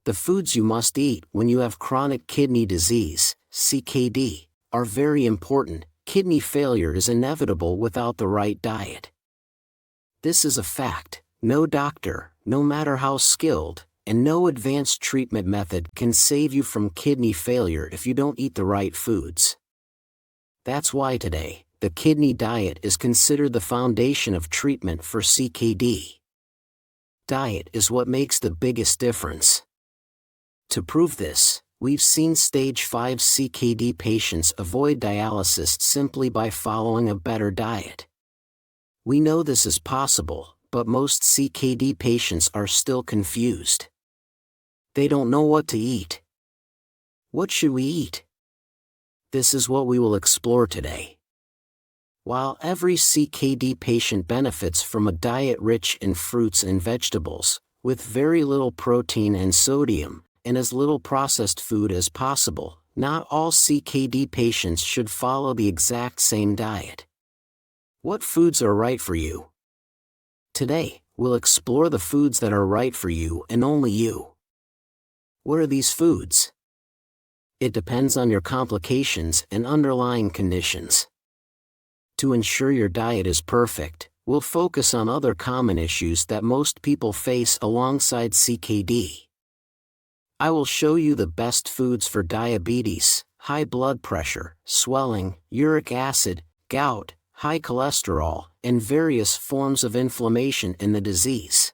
The foods you must eat when you have chronic kidney disease, CKD, are very important. Kidney failure is inevitable without the right diet. This is a fact. No doctor, no matter how skilled, and no advanced treatment method can save you from kidney failure if you don't eat the right foods. That's why today, the kidney diet is considered the foundation of treatment for CKD. Diet is what makes the biggest difference. To prove this, we've seen stage 5 CKD patients avoid dialysis simply by following a better diet. We know this is possible, but most CKD patients are still confused. They don't know what to eat. What should we eat? This is what we will explore today. While every CKD patient benefits from a diet rich in fruits and vegetables, with very little protein and sodium, and as little processed food as possible, not all CKD patients should follow the exact same diet. What foods are right for you? Today, we'll explore the foods that are right for you and only you. What are these foods? It depends on your complications and underlying conditions. To ensure your diet is perfect, we'll focus on other common issues that most people face alongside CKD. I will show you the best foods for diabetes, high blood pressure, swelling, uric acid, gout, high cholesterol, and various forms of inflammation in the disease.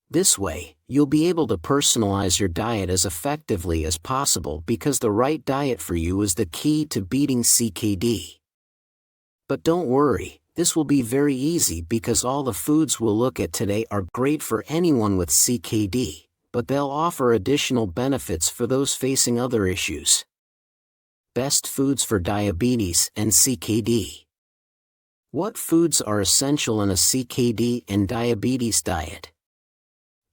This way, you'll be able to personalize your diet as effectively as possible because the right diet for you is the key to beating CKD. But don't worry, this will be very easy because all the foods we'll look at today are great for anyone with CKD, but they'll offer additional benefits for those facing other issues. Best foods for diabetes and CKD. What foods are essential in a CKD and diabetes diet?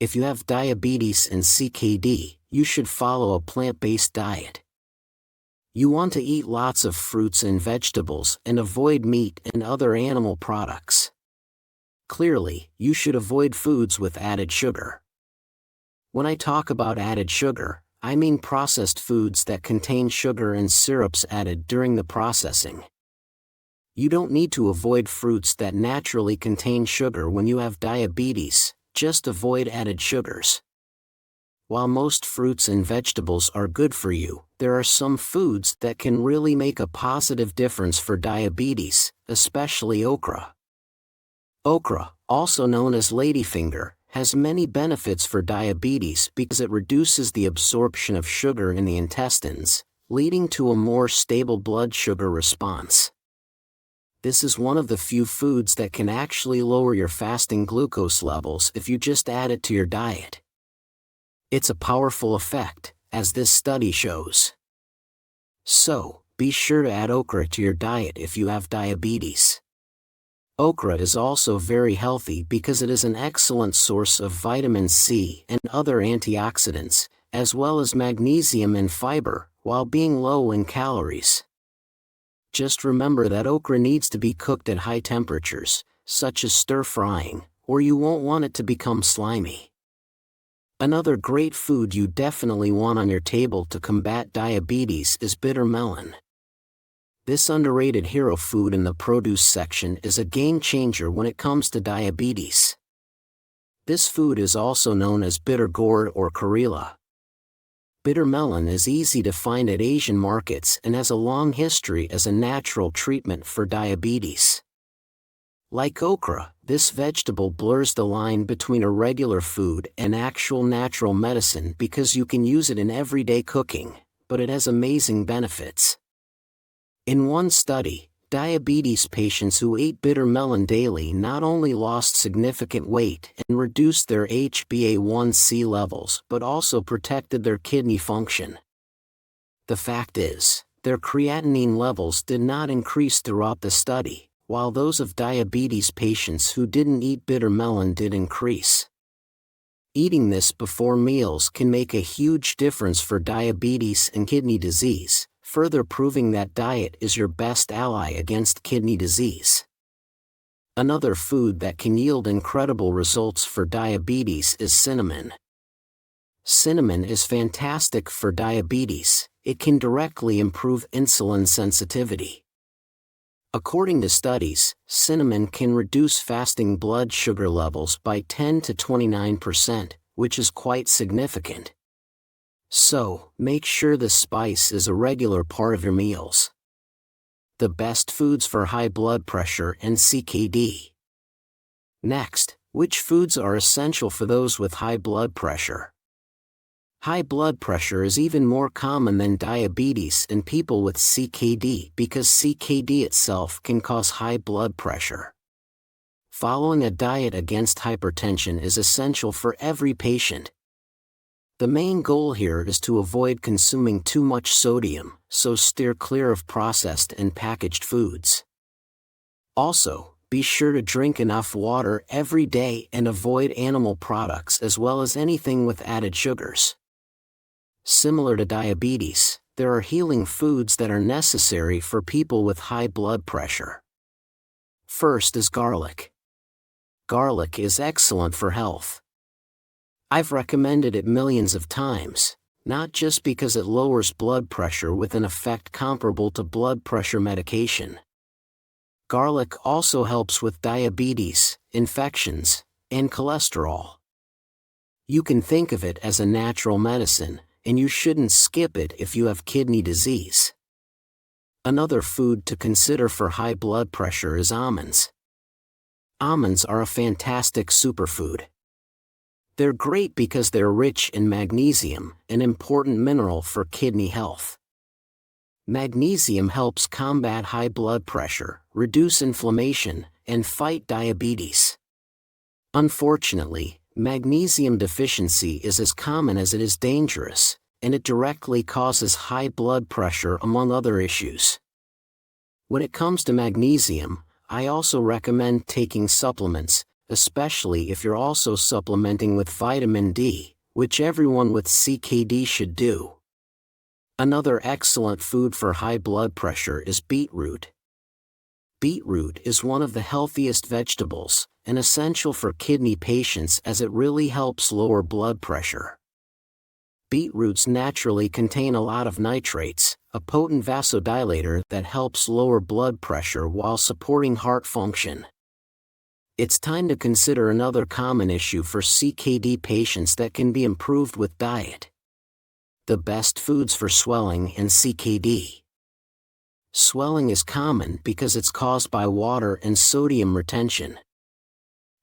If you have diabetes and CKD, you should follow a plant-based diet. You want to eat lots of fruits and vegetables and avoid meat and other animal products. Clearly, you should avoid foods with added sugar. When I talk about added sugar, I mean processed foods that contain sugar and syrups added during the processing. You don't need to avoid fruits that naturally contain sugar when you have diabetes, just avoid added sugars. While most fruits and vegetables are good for you, there are some foods that can really make a positive difference for diabetes, especially okra. Okra, also known as ladyfinger, has many benefits for diabetes because it reduces the absorption of sugar in the intestines, leading to a more stable blood sugar response. This is one of the few foods that can actually lower your fasting glucose levels if you just add it to your diet. It's a powerful effect, as this study shows. So, be sure to add okra to your diet if you have diabetes. Okra is also very healthy because it is an excellent source of vitamin C and other antioxidants, as well as magnesium and fiber, while being low in calories. Just remember that okra needs to be cooked at high temperatures, such as stir-frying, or you won't want it to become slimy. Another great food you definitely want on your table to combat diabetes is bitter melon. This underrated hero food in the produce section is a game changer when it comes to diabetes. This food is also known as bitter gourd or Karela. Bitter melon is easy to find at Asian markets and has a long history as a natural treatment for diabetes. Like okra, this vegetable blurs the line between a regular food and actual natural medicine because you can use it in everyday cooking, but it has amazing benefits. In one study, diabetes patients who ate bitter melon daily not only lost significant weight and reduced their HbA1c levels but also protected their kidney function. The fact is, their creatinine levels did not increase throughout the study, while those of diabetes patients who didn't eat bitter melon did increase. Eating this before meals can make a huge difference for diabetes and kidney disease, further proving that diet is your best ally against kidney disease. Another food that can yield incredible results for diabetes is cinnamon. Cinnamon is fantastic for diabetes. It can directly improve insulin sensitivity. According to studies, cinnamon can reduce fasting blood sugar levels by 10 to 29%, which is quite significant. So, make sure the spice is a regular part of your meals. The best foods for high blood pressure and CKD. Next, which foods are essential for those with high blood pressure? High blood pressure is even more common than diabetes in people with CKD because CKD itself can cause high blood pressure. Following a diet against hypertension is essential for every patient. The main goal here is to avoid consuming too much sodium, so steer clear of processed and packaged foods. Also, be sure to drink enough water every day and avoid animal products as well as anything with added sugars. Similar to diabetes, there are healing foods that are necessary for people with high blood pressure. First is garlic. Garlic is excellent for health. I've recommended it millions of times, not just because it lowers blood pressure with an effect comparable to blood pressure medication. Garlic also helps with diabetes, infections, and cholesterol. You can think of it as a natural medicine, and you shouldn't skip it if you have kidney disease. Another food to consider for high blood pressure is almonds. Almonds are a fantastic superfood. They're great because they're rich in magnesium, an important mineral for kidney health. Magnesium helps combat high blood pressure, reduce inflammation, and fight diabetes. Unfortunately, magnesium deficiency is as common as it is dangerous, and it directly causes high blood pressure among other issues. When it comes to magnesium, I also recommend taking supplements, especially if you're also supplementing with vitamin D, which everyone with CKD should do. Another excellent food for high blood pressure is beetroot. Beetroot is one of the healthiest vegetables, and essential for kidney patients as it really helps lower blood pressure. Beetroots naturally contain a lot of nitrates, a potent vasodilator that helps lower blood pressure while supporting heart function. It's time to consider another common issue for CKD patients that can be improved with diet. The best foods for swelling and CKD. Swelling is common because it's caused by water and sodium retention.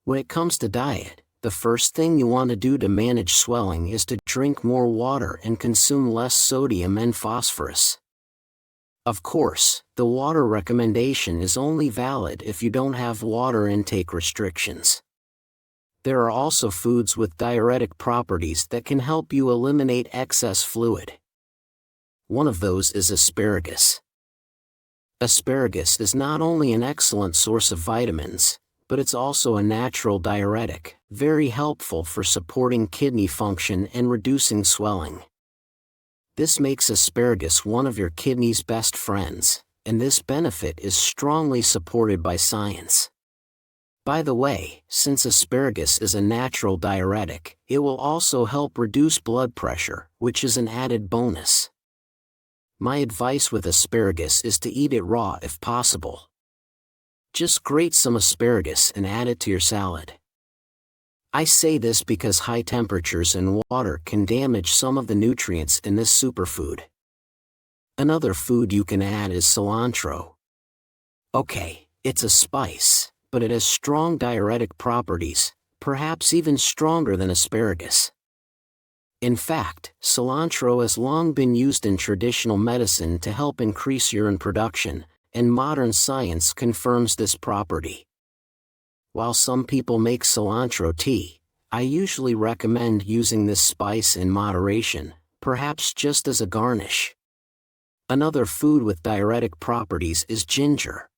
When it comes to diet, the first thing you want to do to manage swelling is to drink more water and consume less sodium and phosphorus. Of course, the water recommendation is only valid if you don't have water intake restrictions. There are also foods with diuretic properties that can help you eliminate excess fluid. One of those is asparagus. Asparagus is not only an excellent source of vitamins, but it's also a natural diuretic, very helpful for supporting kidney function and reducing swelling. This makes asparagus one of your kidney's best friends, and this benefit is strongly supported by science. By the way, since asparagus is a natural diuretic, it will also help reduce blood pressure, which is an added bonus. My advice with asparagus is to eat it raw if possible. Just grate some asparagus and add it to your salad. I say this because high temperatures and water can damage some of the nutrients in this superfood. Another food you can add is cilantro. Okay, it's a spice, but it has strong diuretic properties, perhaps even stronger than asparagus. In fact, cilantro has long been used in traditional medicine to help increase urine production, and modern science confirms this property. While some people make cilantro tea, I usually recommend using this spice in moderation, perhaps just as a garnish. Another food with diuretic properties is ginger.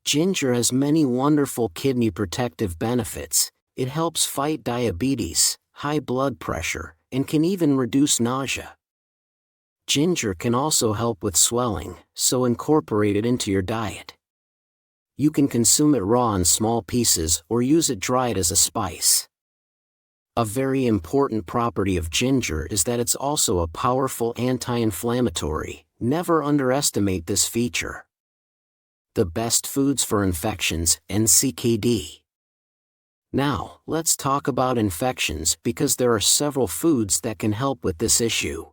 Ginger has many wonderful kidney protective benefits. It helps fight diabetes, high blood pressure, and can even reduce nausea. Ginger can also help with swelling, so incorporate it into your diet. You can consume it raw in small pieces or use it dried as a spice. A very important property of ginger is that it's also a powerful anti-inflammatory. Never underestimate this feature. The best foods for infections and CKD. Now, let's talk about infections because there are several foods that can help with this issue.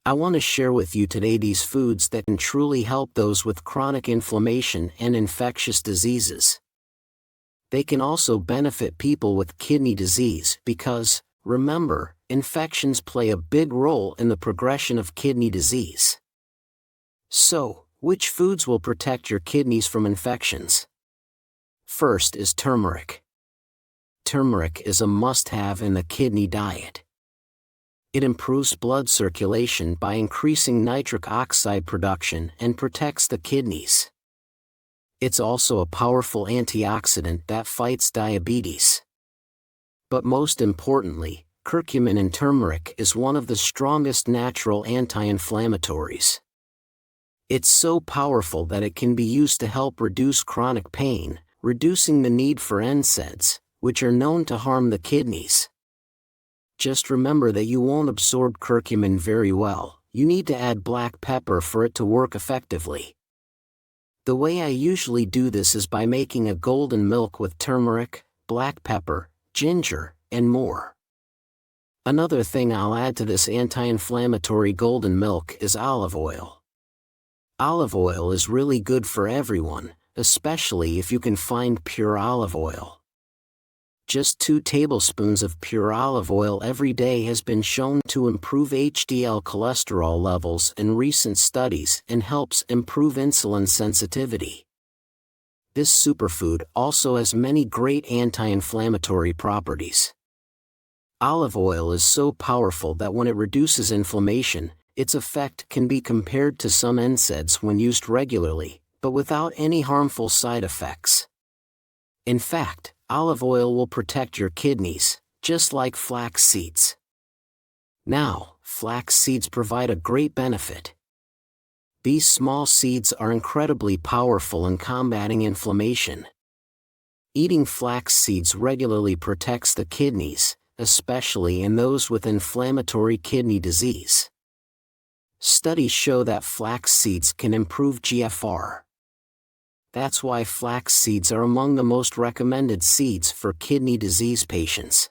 I want to share with you today these foods that can truly help those with chronic inflammation and infectious diseases. They can also benefit people with kidney disease because, remember, infections play a big role in the progression of kidney disease. So, which foods will protect your kidneys from infections? First is turmeric. Turmeric is a must-have in the kidney diet. It improves blood circulation by increasing nitric oxide production and protects the kidneys. It's also a powerful antioxidant that fights diabetes. But most importantly, curcumin in turmeric is one of the strongest natural anti-inflammatories. It's so powerful that it can be used to help reduce chronic pain, reducing the need for NSAIDs, which are known to harm the kidneys. Just remember that you won't absorb curcumin very well. You need to add black pepper for it to work effectively. The way I usually do this is by making a golden milk with turmeric, black pepper, ginger, and more. Another thing I'll add to this anti-inflammatory golden milk is olive oil. Olive oil is really good for everyone, especially if you can find pure olive oil. Just 2 tablespoons of pure olive oil every day has been shown to improve HDL cholesterol levels in recent studies and helps improve insulin sensitivity. This superfood also has many great anti-inflammatory properties. Olive oil is so powerful that when it reduces inflammation, its effect can be compared to some NSAIDs when used regularly, but without any harmful side effects. In fact, olive oil will protect your kidneys, just like flax seeds. Now, flax seeds provide a great benefit. These small seeds are incredibly powerful in combating inflammation. Eating flax seeds regularly protects the kidneys, especially in those with inflammatory kidney disease. Studies show that flax seeds can improve GFR. That's why flax seeds are among the most recommended seeds for kidney disease patients.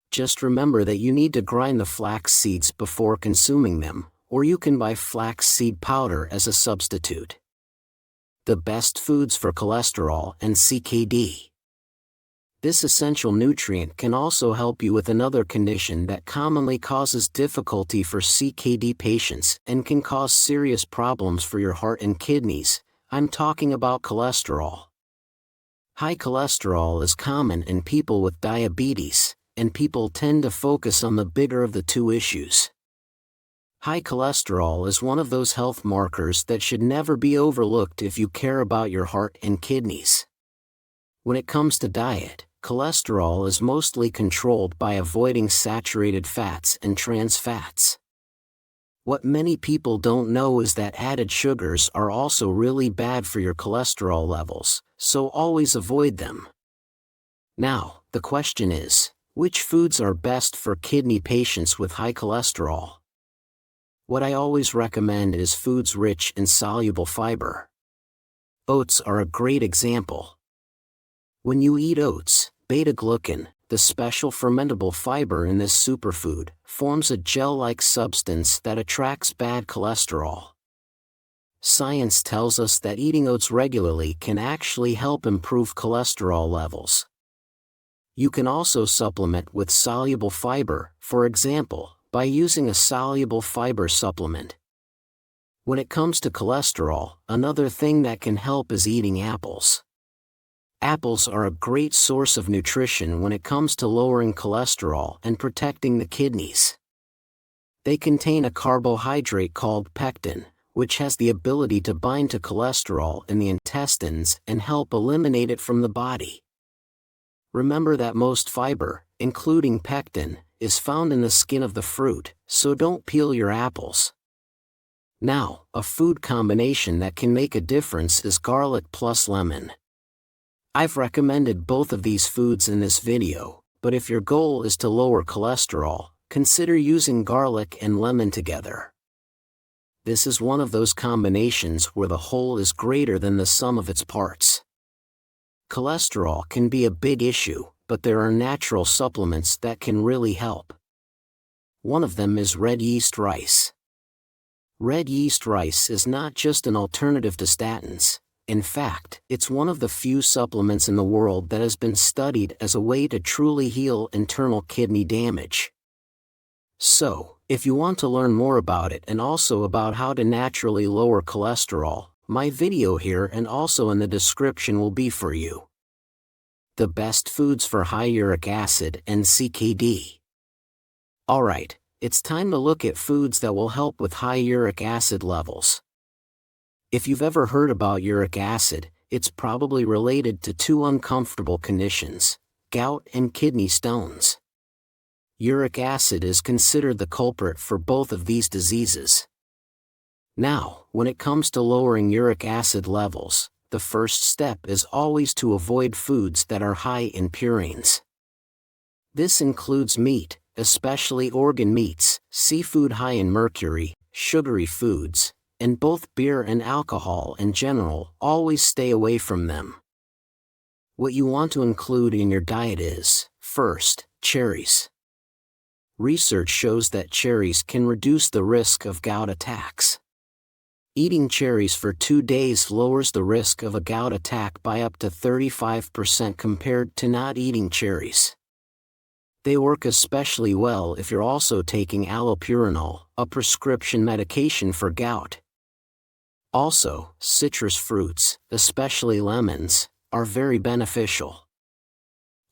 Just remember that you need to grind the flax seeds before consuming them, or you can buy flax seed powder as a substitute. The best foods for cholesterol and CKD. This essential nutrient can also help you with another condition that commonly causes difficulty for CKD patients and can cause serious problems for your heart and kidneys. I'm talking about cholesterol. High cholesterol is common in people with diabetes, and people tend to focus on the bigger of the two issues. High cholesterol is one of those health markers that should never be overlooked if you care about your heart and kidneys. When it comes to diet, cholesterol is mostly controlled by avoiding saturated fats and trans fats. What many people don't know is that added sugars are also really bad for your cholesterol levels, so always avoid them. Now, the question is, which foods are best for kidney patients with high cholesterol? What I always recommend is foods rich in soluble fiber. Oats are a great example. When you eat oats, beta-glucan, the special fermentable fiber in this superfood, forms a gel-like substance that attracts bad cholesterol. Science tells us that eating oats regularly can actually help improve cholesterol levels. You can also supplement with soluble fiber, for example, by using a soluble fiber supplement. When it comes to cholesterol, another thing that can help is eating apples. Apples are a great source of nutrition when it comes to lowering cholesterol and protecting the kidneys. They contain a carbohydrate called pectin, which has the ability to bind to cholesterol in the intestines and help eliminate it from the body. Remember that most fiber, including pectin, is found in the skin of the fruit, so don't peel your apples. Now, a food combination that can make a difference is garlic plus lemon. I've recommended both of these foods in this video, But if your goal is to lower cholesterol, consider using garlic and lemon together. This is one of those combinations where the whole is greater than the sum of its parts. Cholesterol can be a big issue, but there are natural supplements that can really help. One of them is red yeast rice. Red yeast rice is not just an alternative to statins. In fact, it's one of the few supplements in the world that has been studied as a way to truly heal internal kidney damage. So, if you want to learn more about it and also about how to naturally lower cholesterol, my video here and also in the description will be for you. The best foods for high uric acid and CKD. Alright, it's time to look at foods that will help with high uric acid levels. If you've ever heard about uric acid, it's probably related to two uncomfortable conditions: gout and kidney stones. Uric acid is considered the culprit for both of these diseases. Now, when it comes to lowering uric acid levels, the first step is always to avoid foods that are high in purines. This includes meat, especially organ meats, seafood high in mercury, sugary foods, and both beer and alcohol in general. Always stay away from them. What you want to include in your diet is, first, cherries. Research shows that cherries can reduce the risk of gout attacks. Eating cherries for 2 days lowers the risk of a gout attack by up to 35% compared to not eating cherries. They work especially well if you're also taking allopurinol, a prescription medication for gout. Also, citrus fruits, especially lemons, are very beneficial.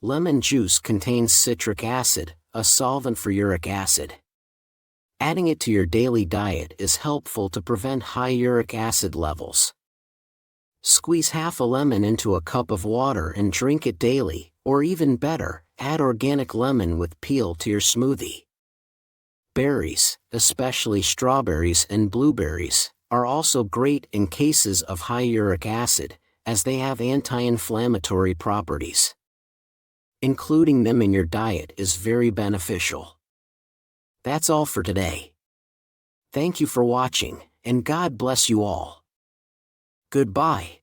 Lemon juice contains citric acid, a solvent for uric acid. Adding it to your daily diet is helpful to prevent high uric acid levels. Squeeze half a lemon into a cup of water and drink it daily, or even better, add organic lemon with peel to your smoothie. Berries, especially strawberries and blueberries, are also great in cases of high uric acid, as they have anti-inflammatory properties. Including them in your diet is very beneficial. That's all for today. Thank you for watching, and God bless you all. Goodbye.